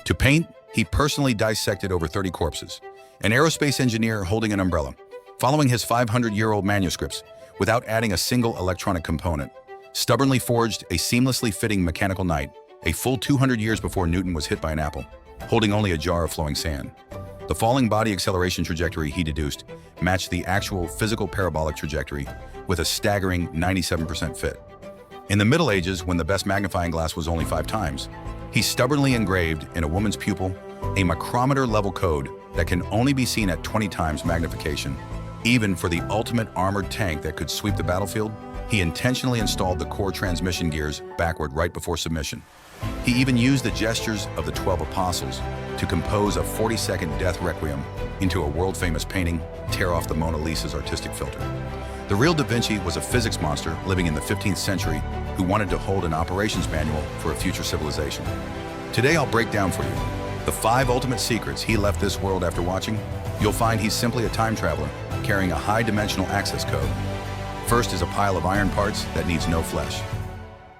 To paint, he personally dissected over 30 corpses, an aerospace engineer holding an umbrella, following his 500-year-old manuscripts without adding a single electronic component, stubbornly forged a seamlessly fitting mechanical knight, a full 200 years before Newton was hit by an apple, holding only a jar of flowing sand. The falling body acceleration trajectory he deduced matched the actual physical parabolic trajectory with a staggering 97% fit. In the Middle Ages, when the best magnifying glass was only 5 times, he stubbornly engraved in a woman's pupil a micrometer-level code that can only be seen at 20 times magnification. Even for the ultimate armored tank that could sweep the battlefield, he intentionally installed the core transmission gears backward right before submission. He even used the gestures of the 12 apostles to compose a 40-second death requiem into a world-famous painting, Tear Off the Mona Lisa's artistic filter. The real Da Vinci was a physics monster living in the 15th century who wanted to hold an operations manual for a future civilization. Today I'll break down for you the 5 ultimate secrets he left this world after watching. You'll find he's simply a time traveler carrying a high-dimensional access code. First is a pile of iron parts that needs no flesh.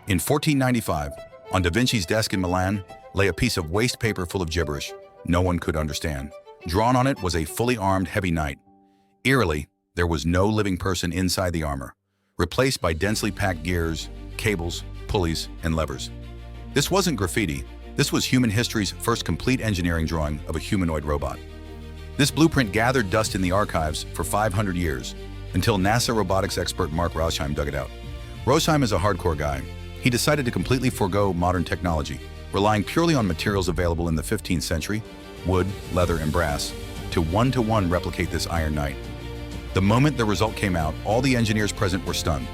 In 1495, on Da Vinci's desk in Milan lay a piece of waste paper full of gibberish no one could understand. Drawn on it was a fully armed heavy knight. Eerily, there was no living person inside the armor, replaced by densely packed gears, cables, pulleys, and levers. This wasn't graffiti. This was human history's first complete engineering drawing of a humanoid robot. This blueprint gathered dust in the archives for 500 years, until NASA robotics expert Mark Rosheim dug it out. Rosheim is a hardcore guy. He decided to completely forego modern technology, relying purely on materials available in the 15th century, wood, leather, and brass, to one-to-one replicate this Iron Knight. The moment the result came out, all the engineers present were stunned.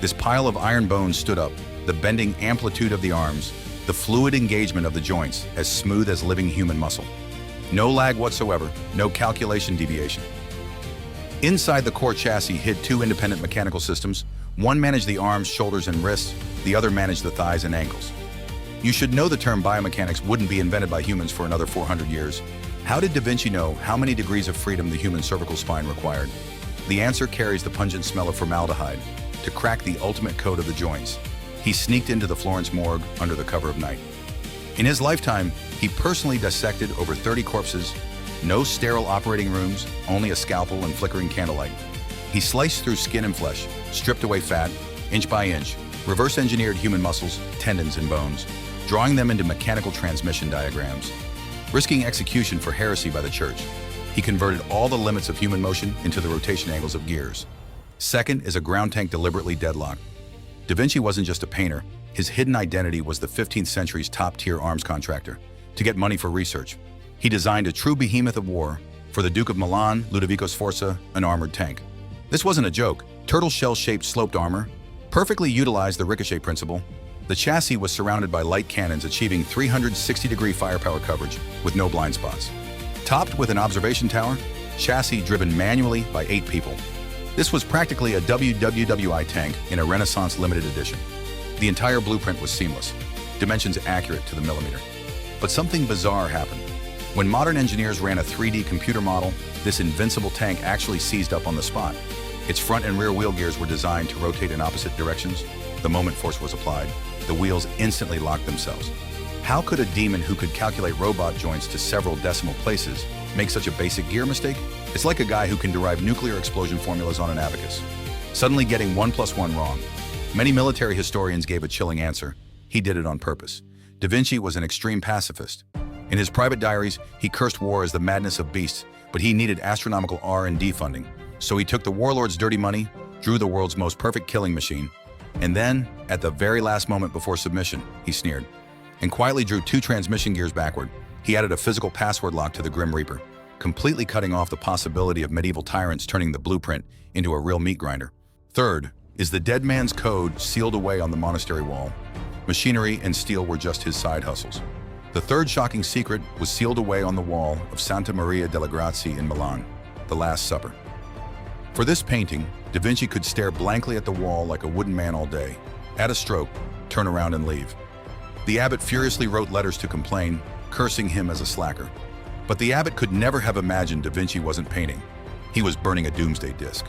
This pile of iron bones stood up, the bending amplitude of the arms, the fluid engagement of the joints, as smooth as living human muscle. No lag whatsoever, no calculation deviation. Inside the core chassis hid 2 independent mechanical systems. One managed the arms, shoulders, and wrists, the other managed the thighs and ankles. You should know the term biomechanics wouldn't be invented by humans for another 400 years. How did Da Vinci know how many degrees of freedom the human cervical spine required? The answer carries the pungent smell of formaldehyde. To crack the ultimate code of the joints, he sneaked into the Florence morgue under the cover of night. In his lifetime, he personally dissected over 30 corpses. No sterile operating rooms, only a scalpel and flickering candlelight. He sliced through skin and flesh, stripped away fat, inch by inch, reverse-engineered human muscles, tendons, and bones, drawing them into mechanical transmission diagrams. Risking execution for heresy by the church, he converted all the limits of human motion into the rotation angles of gears. Second is a ground tank deliberately deadlocked. Da Vinci wasn't just a painter. His hidden identity was the 15th century's top-tier arms contractor. To get money for research, he designed a true behemoth of war. For the Duke of Milan, Ludovico Sforza, an armored tank. This wasn't a joke. Turtle shell-shaped sloped armor perfectly utilized the ricochet principle. The chassis was surrounded by light cannons achieving 360-degree firepower coverage with no blind spots. Topped with an observation tower, chassis driven manually by 8 people. This was practically a WWWI tank in a Renaissance limited edition. The entire blueprint was seamless, dimensions accurate to the millimeter. But something bizarre happened. When modern engineers ran a 3D computer model, this invincible tank actually seized up on the spot. Its front and rear wheel gears were designed to rotate in opposite directions. The moment force was applied, the wheels instantly locked themselves. How could a demon who could calculate robot joints to several decimal places make such a basic gear mistake? It's like a guy who can derive nuclear explosion formulas on an abacus, suddenly getting 1 + 1 wrong. Many military historians gave a chilling answer. He did it on purpose. Da Vinci was an extreme pacifist. In his private diaries, he cursed war as the madness of beasts, but he needed astronomical R&D funding. So he took the warlord's dirty money, drew the world's most perfect killing machine, and then, at the very last moment before submission, he sneered, and quietly drew 2 transmission gears backward. He added a physical password lock to the Grim Reaper, completely cutting off the possibility of medieval tyrants turning the blueprint into a real meat grinder. Third is the dead man's code sealed away on the monastery wall. Machinery and steel were just his side hustles. The third shocking secret was sealed away on the wall of Santa Maria delle Grazie in Milan, the Last Supper. For this painting, Da Vinci could stare blankly at the wall like a wooden man all day, add a stroke, turn around and leave. The abbot furiously wrote letters to complain, cursing him as a slacker. But the abbot could never have imagined Da Vinci wasn't painting. He was burning a doomsday disc.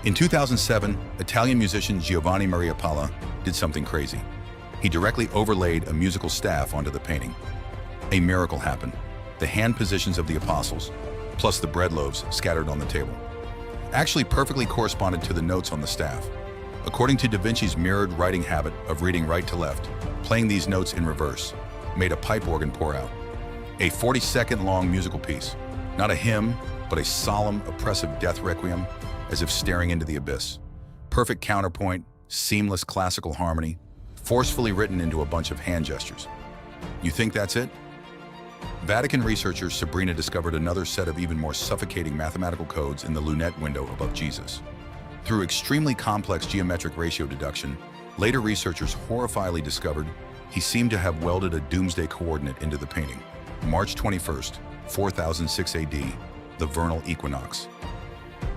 In 2007, Italian musician Giovanni Maria Palla did something crazy. He directly overlaid a musical staff onto the painting. A miracle happened. The hand positions of the apostles, plus the bread loaves scattered on the table, actually perfectly corresponded to the notes on the staff. According to DaVinci's mirrored writing habit of reading right to left, playing these notes in reverse made a pipe organ pour out. A 40-second long musical piece, not a hymn, but a solemn, oppressive death requiem, as if staring into the abyss. Perfect counterpoint, seamless classical harmony, forcefully written into a bunch of hand gestures. You think that's it? Vatican researcher Sabrina discovered another set of even more suffocating mathematical codes in the lunette window above Jesus. Through extremely complex geometric ratio deduction, later researchers horrifiedly discovered he seemed to have welded a doomsday coordinate into the painting. March 21st, 4006 AD, the vernal equinox.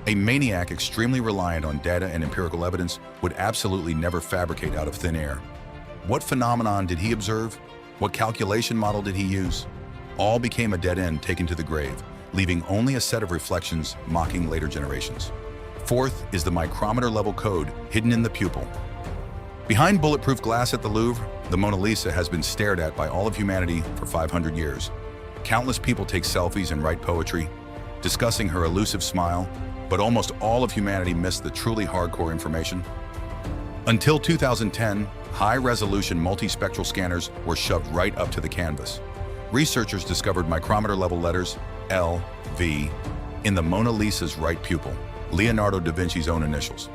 A maniac extremely reliant on data and empirical evidence would absolutely never fabricate out of thin air. What phenomenon did he observe? What calculation model did he use? All became a dead end taken to the grave, leaving only a set of reflections mocking later generations. Fourth is the micrometer-level code hidden in the pupil. Behind bulletproof glass at the Louvre, the Mona Lisa has been stared at by all of humanity for 500 years. Countless people take selfies and write poetry, discussing her elusive smile, but almost all of humanity missed the truly hardcore information. Until 2010, high-resolution multispectral scanners were shoved right up to the canvas. Researchers discovered micrometer-level letters, L, V, in the Mona Lisa's right pupil, Leonardo da Vinci's own initials.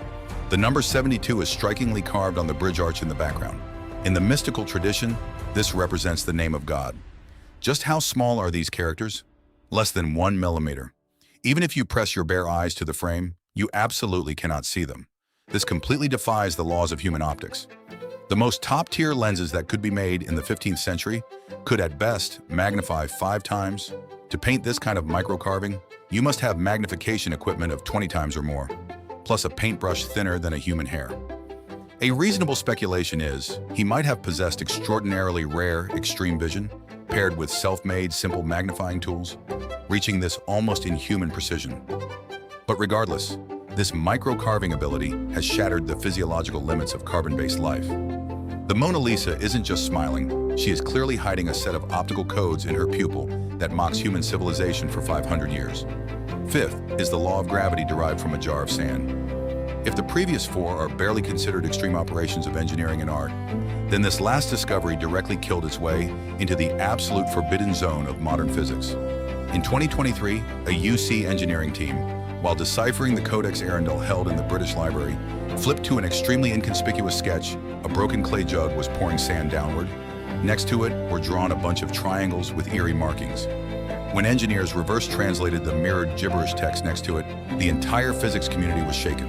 The number 72 is strikingly carved on the bridge arch in the background. In the mystical tradition, this represents the name of God. Just how small are these characters? Less than 1 millimeter. Even if you press your bare eyes to the frame, you absolutely cannot see them. This completely defies the laws of human optics. The most top-tier lenses that could be made in the 15th century could at best magnify 5 times. To paint this kind of micro-carving, you must have magnification equipment of 20 times or more, plus a paintbrush thinner than a human hair. A reasonable speculation is he might have possessed extraordinarily rare extreme vision, paired with self-made simple magnifying tools, reaching this almost inhuman precision. But regardless, this micro-carving ability has shattered the physiological limits of carbon-based life. The Mona Lisa isn't just smiling, she is clearly hiding a set of optical codes in her pupil that mocks human civilization for 500 years. Fifth is the law of gravity derived from a jar of sand. If the previous 4 are barely considered extreme operations of engineering and art, then this last discovery directly killed its way into the absolute forbidden zone of modern physics. In 2023, a UC engineering team, while deciphering the Codex Arundel held in the British Library, flipped to an extremely inconspicuous sketch. A broken clay jug was pouring sand downward. Next to it were drawn a bunch of triangles with eerie markings. When engineers reverse translated the mirrored gibberish text next to it, the entire physics community was shaken.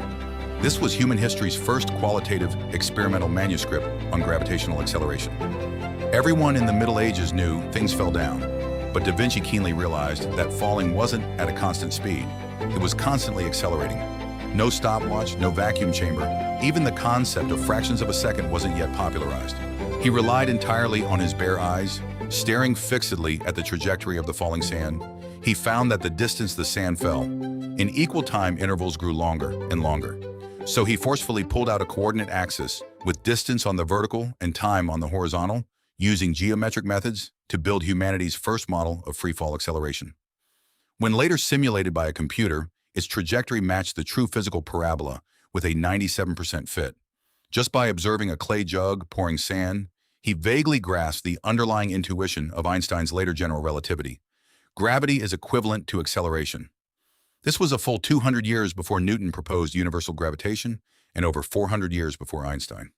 This was human history's first qualitative experimental manuscript on gravitational acceleration. Everyone in the Middle Ages knew things fell down, but Da Vinci keenly realized that falling wasn't at a constant speed. It was constantly accelerating. No stopwatch, no vacuum chamber, even the concept of fractions of a second wasn't yet popularized. He relied entirely on his bare eyes, staring fixedly at the trajectory of the falling sand. He found that the distance the sand fell, in equal time intervals grew longer and longer. So he forcefully pulled out a coordinate axis with distance on the vertical and time on the horizontal, using geometric methods to build humanity's first model of freefall acceleration. When later simulated by a computer, its trajectory matched the true physical parabola with a 97% fit. Just by observing a clay jug pouring sand, he vaguely grasped the underlying intuition of Einstein's later general relativity. Gravity is equivalent to acceleration. This was a full 200 years before Newton proposed universal gravitation and over 400 years before Einstein.